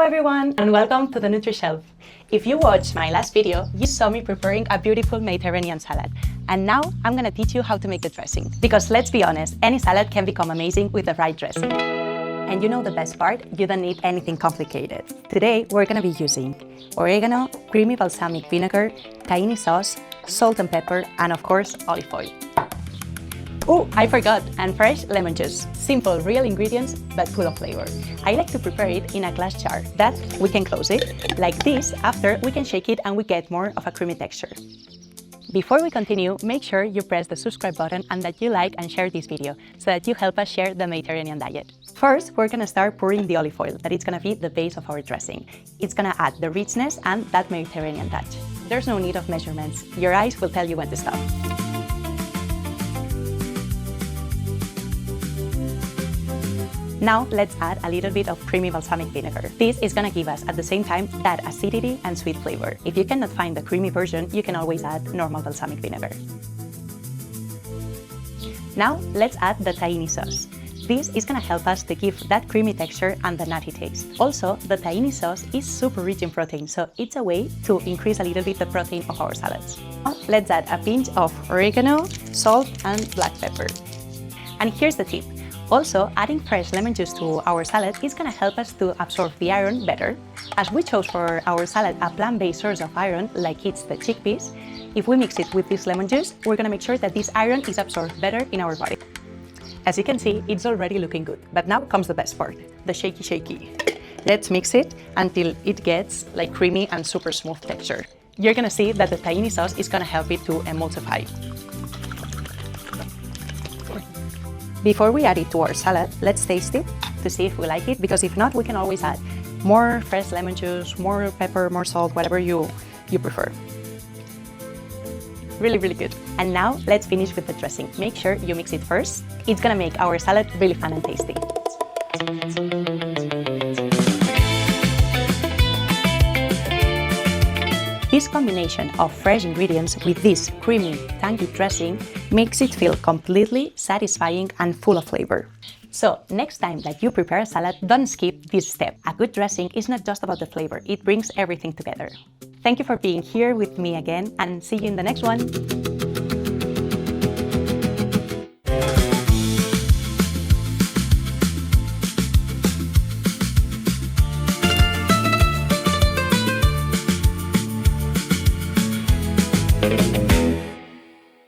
everyone, and welcome to the Nutri Shelf. If you watched my last video, you saw me preparing a beautiful Mediterranean salad. And now I'm gonna teach you how to make the dressing. Because let's be honest, any salad can become amazing with the right dressing. And you know the best part? You don't need anything complicated. Today, we're gonna be using oregano, creamy balsamic vinegar, tahini sauce, salt and pepper, and of course, olive oil. Oh, I forgot, and fresh lemon juice. Simple, real ingredients, but full of flavor. I like to prepare it in a glass jar. That we can close it. Like this, after we can shake it and we get more of a creamy texture. Before we continue, make sure you press the subscribe button and that you like and share this video so that you help us share the Mediterranean diet. First, we're gonna start pouring the olive oil, that it's gonna be the base of our dressing. It's gonna add the richness and that Mediterranean touch. There's no need of measurements. Your eyes will tell you when to stop. Now let's add a little bit of creamy balsamic vinegar. This is gonna give us at the same time that acidity and sweet flavor. If you cannot find the creamy version, you can always add normal balsamic vinegar. Now let's add the tahini sauce. This is gonna help us to give that creamy texture and the nutty taste. Also, the tahini sauce is super rich in protein, so it's a way to increase a little bit the protein of our salads. Now, let's add a pinch of oregano, salt, and black pepper. And here's the tip. Also, adding fresh lemon juice to our salad is going to help us to absorb the iron better. As we chose for our salad a plant-based source of iron, like it's the chickpeas, if we mix it with this lemon juice, we're going to make sure that this iron is absorbed better in our body. As you can see, it's already looking good. But now comes the best part, the shaky. Let's mix it until it gets like creamy and super smooth texture. You're going to see that the tahini sauce is going to help it to emulsify. Before we add it to our salad, let's taste it to see if we like it, because if not, we can always add more fresh lemon juice, more pepper, more salt, whatever you prefer. Really good. And now let's finish with the dressing. Make sure you mix it first. It's gonna make our salad really fun and tasty. This combination of fresh ingredients with this creamy, tangy dressing makes it feel completely satisfying and full of flavor. So, next time that you prepare a salad, don't skip this step. A good dressing is not just about the flavor, it brings everything together. Thank you for being here with me again, and see you in the next one. Thank you.